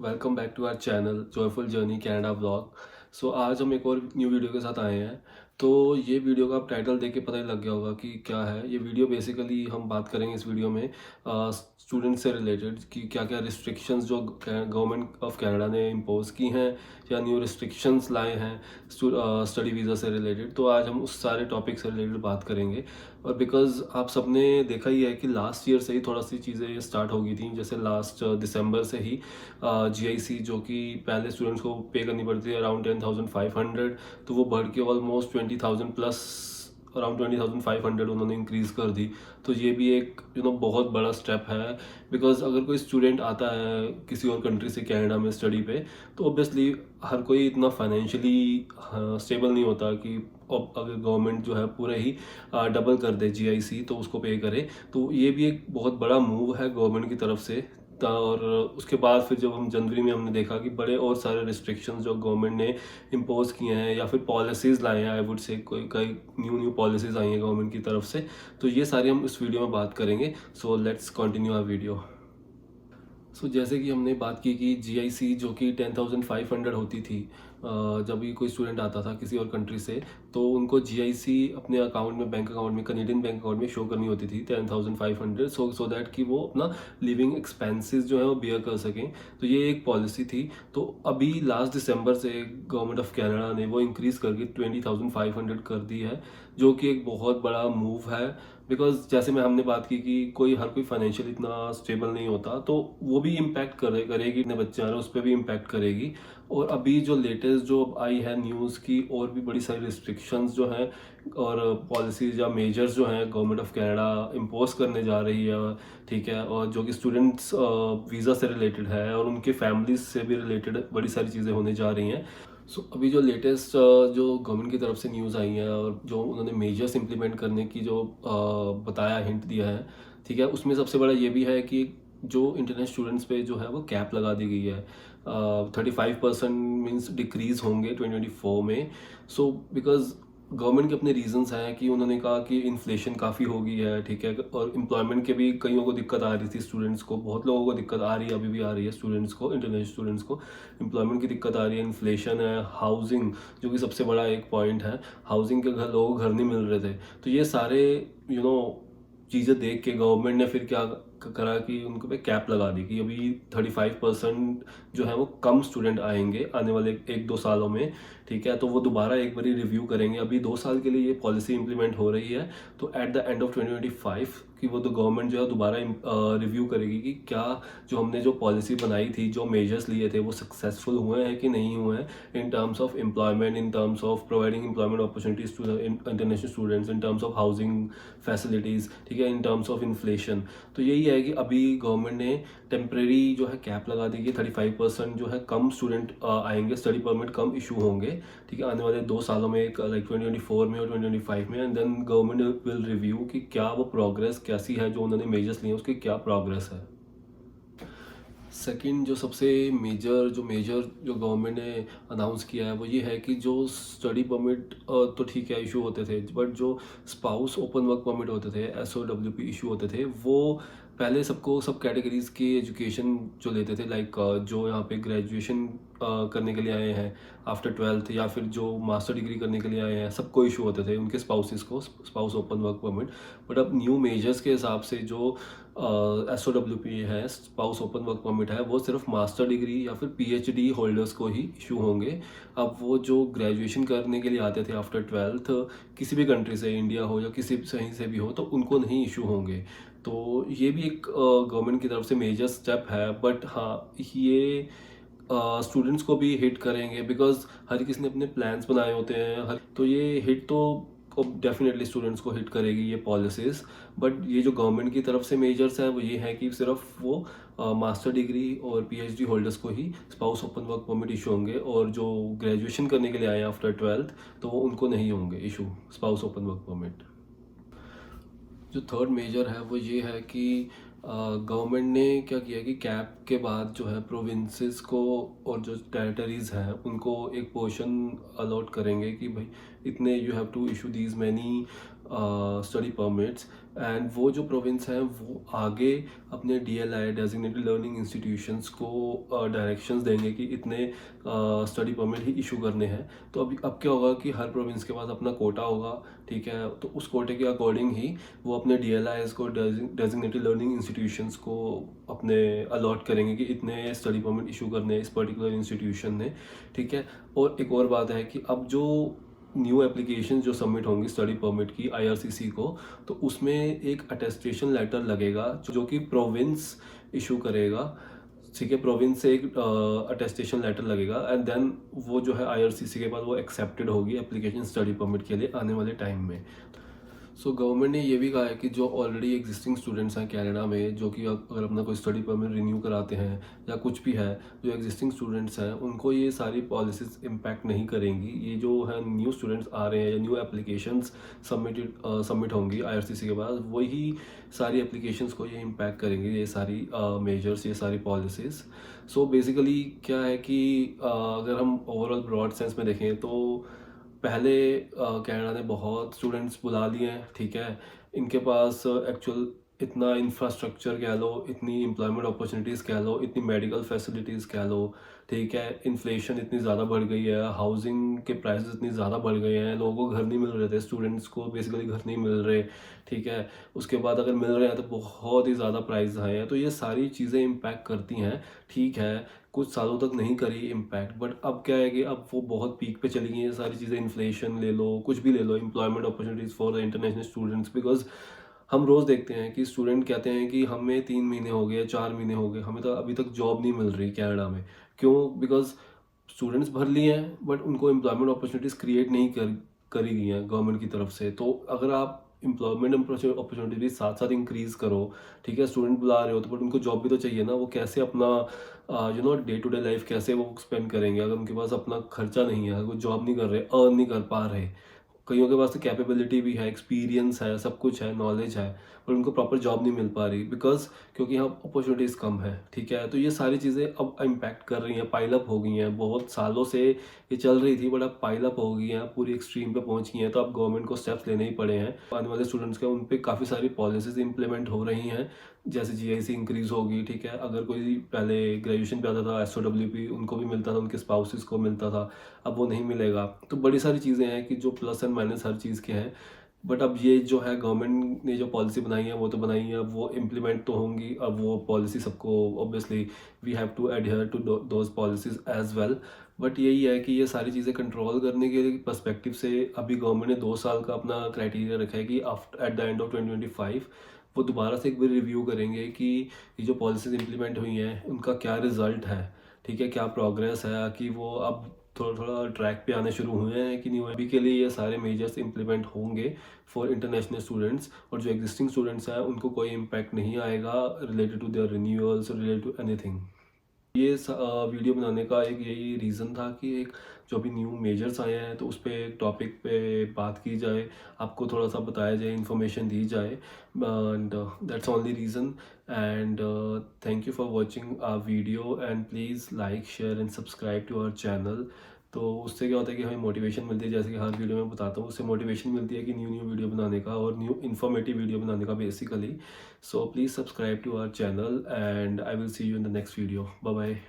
Welcome back to our channel joyful journey Canada vlog. So आज हम एक और न्यू वीडियो के साथ आए हैं। तो ये वीडियो का आप टाइटल देख के पता ही लग गया होगा कि क्या है ये वीडियो। बेसिकली हम बात करेंगे इस वीडियो में स्टूडेंट से रिलेटेड कि क्या क्या रिस्ट्रिक्शंस जो गवर्नमेंट ऑफ कनाडा ने इम्पोज की हैं या न्यू रिस्ट्रिक्शंस लाए हैं स्टडी वीज़ा से रिलेटेड। तो आज हम उस सारे टॉपिक से रिलेटेड बात करेंगे। और बिकॉज आप सबने देखा ही है कि लास्ट ईयर से ही थोड़ा सी चीज़ें स्टार्ट हो गई थी, जैसे लास्ट दिसंबर से ही जीआईसी जो कि पहले स्टूडेंट्स को पे करनी पड़ती है अराउंड 10,500, तो वो बढ़ के ऑलमोस्ट 20,000 प्लस अराउंड 20,500 उन्होंने इंक्रीज़ कर दी। तो ये भी एक बहुत बड़ा स्टेप है। बिकॉज अगर कोई स्टूडेंट आता है किसी और कंट्री से कनाडा में स्टडी पे, तो ऑब्वियसली हर कोई इतना फाइनेंशियली स्टेबल नहीं होता कि अब अगर गवर्नमेंट जो है पूरे ही डबल कर दे जीआईसी तो उसको पे करे। तो ये भी एक बहुत बड़ा मूव है गवर्नमेंट की तरफ से। और उसके बाद फिर जब हम जनवरी में हमने देखा कि बड़े और सारे रिस्ट्रिक्शंस जो गवर्नमेंट ने इम्पोज किए हैं या फिर पॉलिसीज़ लाए हैं, आई वुड से कोई कई न्यू पॉलिसीज़ आई हैं गवर्नमेंट की तरफ से। तो ये सारी हम इस वीडियो में बात करेंगे। So let's continue our video. जैसे कि हमने बात की कि जीआईसी जो कि 10,500 होती थी, जब भी कोई स्टूडेंट आता था किसी और कंट्री से, तो उनको जीआईसी अपने अकाउंट में, बैंक अकाउंट में, कनेडियन बैंक अकाउंट में शो करनी होती थी 10,500, सो दैट कि वो अपना लिविंग एक्सपेंसेस जो है वो बियर कर सकें। तो ये एक पॉलिसी थी। तो अभी लास्ट दिसंबर से गवर्नमेंट ऑफ कनाडा ने वो इंक्रीज़ करके 20,500 कर दी है, जो कि एक बहुत बड़ा मूव है। बिकॉज जैसे मैं हमने बात की कि हर कोई फाइनेंशियल इतना स्टेबल नहीं होता, तो वो भी इम्पैक्ट करेगी, इतने बच्चे आ रहे हैं उस पर भी इम्पैक्ट करेगी। और अभी जो लेटेस्ट जो आई है न्यूज़ की, और भी बड़ी सारी रिस्ट्रिक्शंस जो हैं और पॉलिसीज या मेजर्स जो हैं गवर्नमेंट ऑफ कनाडा इम्पोज करने जा रही है, ठीक है, और जो कि स्टूडेंट्स वीज़ा से रिलेटेड है और उनके फैमिलीज से भी रिलेटेड बड़ी सारी चीज़ें होने जा रही हैं। अभी जो लेटेस्ट जो गवर्नमेंट की तरफ से न्यूज़ आई है और जो उन्होंने मेजर्स इम्प्लीमेंट करने की जो बताया, हिंट दिया है, ठीक है, उसमें सबसे बड़ा ये भी है कि जो इंटरनेशनल स्टूडेंट्स पे जो है वो कैप लगा दी गई है। 35% मीन्स डिक्रीज़ होंगे 2024 में। बिकॉज गवर्नमेंट के अपने रीजंस हैं कि उन्होंने कहा कि इन्फ्लेशन काफ़ी हो गई है, ठीक है, और एम्प्लॉयमेंट के भी कईयों को दिक्कत आ रही थी, स्टूडेंट्स को, बहुत लोगों को दिक्कत आ रही है, अभी भी आ रही है स्टूडेंट्स को, इंटरनेशनल स्टूडेंट्स को एम्प्लॉयमेंट की दिक्कत आ रही है, इन्फ्लेशन है, हाउसिंग जो कि सबसे बड़ा एक पॉइंट है, हाउसिंग के घर, लोगों को घर नहीं मिल रहे थे। तो ये सारे चीज़ें देख के गवर्नमेंट ने फिर क्या करा कि उनको पे कैप लगा दी कि अभी 35% जो है वो कम स्टूडेंट आएंगे आने वाले 1-2 सालों में, ठीक है। तो वो दोबारा एक बारी रिव्यू करेंगे। अभी 2 साल के लिए ये पॉलिसी इंप्लीमेंट हो रही है, तो एट द एंड ऑफ 2025 कि वो तो गवर्नमेंट जो है दोबारा रिव्यू करेगी कि क्या जो हमने जो पॉलिसी बनाई थी, जो मेजर्स लिए थे, वो सक्सेसफुल हुए हैं कि नहीं हुए हैं in terms of employment, in terms of providing employment opportunities to international students, in terms of housing facilities, ठीक है, इन टर्म्स ऑफ इन्फ्लेशन। तो यही है कि अभी गवर्नमेंट ने टेम्प्रेरी जो है कैप लगा दी कि 35% जो है कम स्टूडेंट आएंगे, स्टडी परमिट कम इशू होंगे, ठीक है, आने वाले 2 सालों में, एक लाइक 2024 में और 2025 में। And then government will review कि क्या वो प्रोग्रेस कैसी है, जो उन्होंने मेजर्स लिए उसकी क्या प्रोग्रेस है। सेकंड जो सबसे मेजर जो गवर्नमेंट ने अनाउंस किया है वो ये है कि जो स्टडी परमिट तो ठीक है इशू होते थे, बट जो स्पाउस ओपन वर्क परमिट होते थे, SOWP इशू होते थे, वो पहले सब कैटेगरीज की एजुकेशन जो लेते थे, लाइक जो यहाँ पे ग्रेजुएशन करने के लिए आए हैं आफ्टर 12th, या फिर जो मास्टर डिग्री करने के लिए आए हैं, सबको इशू होते थे उनके स्पाउसेस को spouse open work permit. But अब न्यू मेजर्स के हिसाब से जो SOWP है, स्पाउस ओपन वर्क परमिट है, वो सिर्फ मास्टर डिग्री या फिर PhD होल्डर्स को ही इशू होंगे। अब वो जो ग्रेजुएशन करने के लिए आते थे आफ्टर 12th, किसी भी कंट्री से, इंडिया हो या किसी कहीं से भी हो, तो उनको नहीं इशू होंगे। तो ये भी एक गवर्नमेंट की तरफ से मेजर स्टेप है। बट हाँ, ये स्टूडेंट्स को भी हिट करेंगे, बिकॉज हर किसी ने अपने प्लान्स बनाए होते हैं, तो ये हिट तो डेफिनेटली स्टूडेंट्स को हिट करेगी ये पॉलिसीज़। बट ये जो गवर्नमेंट की तरफ से मेजर्स है वो ये है कि सिर्फ वो मास्टर डिग्री और PhD होल्डर्स को ही spouse open work permit issue होंगे, और जो ग्रेजुएशन करने के लिए आए आफ्टर 12th, तो वो उनको नहीं होंगे issue spouse open work permit. जो थर्ड मेजर है वो ये है कि गवर्नमेंट ने क्या किया कि कैप के बाद जो है प्रोविंसेस को और जो टेरिटरीज़ हैं उनको एक पोर्शन अलॉट करेंगे कि भाई इतने you have to issue these many study permits. And वो जो प्रोविंस है वो आगे अपने DLI डेजिग्नेटेड लर्निंग इंस्टीट्यूशंस को डायरेक्शंस देंगे कि इतने स्टडी परमिट ही इशू करने हैं। तो अब क्या होगा कि हर प्रोविंस के पास अपना कोटा होगा, ठीक है, तो उस कोटे के अकॉर्डिंग ही वो अपने DLIs को डेजिग्नेटेड लर्निंग इंस्टीट्यूशंस को अपने अलॉट करेंगे कि इतने स्टडी परमिट इशू करने हैं इस पर्टिकुलर इंस्टीट्यूशन ने, ठीक है। और एक और बात है कि अब जो न्यू एप्लीकेशन जो सबमिट होंगी स्टडी परमिट की IRCC को, तो उसमें एक अटेस्टेशन लेटर लगेगा जो कि प्रोविंस इशू करेगा, ठीक है। प्रोविंस से एक अटेस्टेशन लेटर लगेगा एंड देन वो जो है IRCC के पास वो एक्सेप्टेड होगी एप्लीकेशन स्टडी परमिट के लिए आने वाले टाइम में। सो गवर्नमेंट ने ये भी कहा है कि जो ऑलरेडी एग्जिस्टिंग स्टूडेंट्स हैं कनाडा में, जो कि अगर अपना कोई स्टडी परमिट रिन्यू कराते हैं या कुछ भी है, जो एग्जिस्टिंग स्टूडेंट्स हैं उनको ये सारी पॉलिसीज इम्पैक्ट नहीं करेंगी। ये जो है न्यू स्टूडेंट्स आ रहे हैं या न्यू एप्लीकेशंस सबमिट होंगी IRCC के पास, वही सारी एप्लीकेशंस को ये इम्पैक्ट करेंगे, ये सारी मेजर्स, ये सारी पॉलिसीज़। सो बेसिकली क्या है कि अगर हम ओवरऑल ब्रॉड सेंस में देखें तो पहले कनाडा ने बहुत स्टूडेंट्स बुला लिए हैं, ठीक है। इनके पास एक्चुअल इतना इंफ्रास्ट्रक्चर कह लो, इतनी एम्प्लॉयमेंट अपॉर्चुनिटीज़ कह लो, इतनी मेडिकल फैसिलिटीज़ कह लो, ठीक है। इन्फ्लेशन इतनी ज़्यादा बढ़ गई है, हाउसिंग के प्राइसेस इतनी ज़्यादा बढ़ गए हैं, लोगों को घर नहीं मिल रहे थे, स्टूडेंट्स को बेसिकली घर नहीं मिल रहे, ठीक है। उसके बाद अगर मिल रहे हैं तो बहुत ही ज़्यादा प्राइस हाई है। तो ये सारी चीज़ें इम्पैक्ट करती हैं, ठीक है। कुछ सालों तक नहीं करी इम्पैक्ट, बट अब क्या है कि अब वो बहुत पीक पे चली गई हैं सारी चीज़ें। इन्फ्लेशन ले लो, कुछ भी ले लो, employment opportunities for the international students, because हम रोज़ देखते हैं कि स्टूडेंट कहते हैं कि हमें 3 महीने हो गए, 4 महीने हो गए, हमें तो अभी तक जॉब नहीं मिल रही कनाडा में। क्यों? बिकॉज स्टूडेंट्स भर लिए हैं बट उनको एम्प्लॉयमेंट अपॉर्चुनिटीज़ क्रिएट नहीं करी गई हैं गवर्नमेंट की तरफ से। तो अगर आप एम्प्लॉयमेंट अपॉर्चुनिटीज साथ साथ इंक्रीज़ करो, ठीक है, स्टूडेंट बुला रहे हो तो बट उनको जॉब भी तो चाहिए ना। वो कैसे अपना डे टू डे लाइफ कैसे वो स्पेंड करेंगे अगर उनके पास अपना खर्चा नहीं है, अगर वो जॉब नहीं कर रहे, अर्न नहीं कर पा रहे। कईयों के पास तो कैपेबिलिटी भी है, एक्सपीरियंस है, सब कुछ है, नॉलेज है, पर उनको प्रॉपर जॉब नहीं मिल पा रही बिकॉज क्योंकि यहाँ अपॉर्चुनिटीज़ कम है, ठीक है। तो ये सारी चीज़ें अब इम्पैक्ट कर रही हैं, पाइल अप हो गई हैं, बहुत सालों से ये चल रही थी बट अब पाइल अप हो गई हैं, पूरी एक्सट्रीम पे पहुँच गई हैं। तो अब गवर्नमेंट को स्टेप्स लेने ही पड़े हैं। आने वाले स्टूडेंट्स के उन पर काफ़ी सारी पॉलिसीज इंप्लीमेंट हो रही हैं, जैसे GIC इंक्रीज़ होगी, ठीक है। अगर कोई पहले ग्रेजुएशन पे आता था SOWP उनको भी मिलता था, उनके स्पाउसेस को मिलता था, अब वो नहीं मिलेगा। तो बड़ी सारी चीज़ें हैं कि जो प्लस एंड माइनस हर चीज़ के हैं। बट अब ये जो है गवर्नमेंट ने जो पॉलिसी बनाई है वो तो बनाई है, अब वो इम्प्लीमेंट तो होंगी। अब वो पॉलिसी सबको obviously we have to adhere to those policies as well. But यही है कि ये सारी चीज़ें कंट्रोल करने के पर्सपेक्टिव से अभी गवर्नमेंट ने 2 साल का अपना क्राइटेरिया रखा है कि after at the end of 2025 वो दोबारा से एक बार रिव्यू करेंगे कि ये जो पॉलिसीज इंप्लीमेंट हुई हैं उनका क्या रिजल्ट है, ठीक है, क्या प्रोग्रेस है, कि वो अब थोड़ा थोड़ा ट्रैक पे आने शुरू हुए हैं कि नहीं हुए। अभी के लिए ये सारे मेजर्स इंप्लीमेंट होंगे फॉर इंटरनेशनल स्टूडेंट्स, और जो एग्जिस्टिंग स्टूडेंट्स हैं उनको कोई इम्पैक्ट नहीं आएगा related to their renewals, related to anything. ये वीडियो बनाने का एक यही रीज़न था कि एक जो अभी न्यू मेजर्स आए हैं तो उस पर एक टॉपिक पे बात की जाए, आपको थोड़ा सा बताया जाए, इन्फॉर्मेशन दी जाए, and that's only reason. And thank you for watching our video and please like, share and subscribe to our channel. तो उससे क्या होता है कि हमें मोटिवेशन मिलती है, जैसे कि हर वीडियो में बताता हूँ, उससे मोटिवेशन मिलती है कि न्यू न्यू वीडियो बनाने का और न्यू इन्फॉर्मेटिव वीडियो बनाने का basically. So please subscribe to our channel and I will see you in the next video. Bye bye.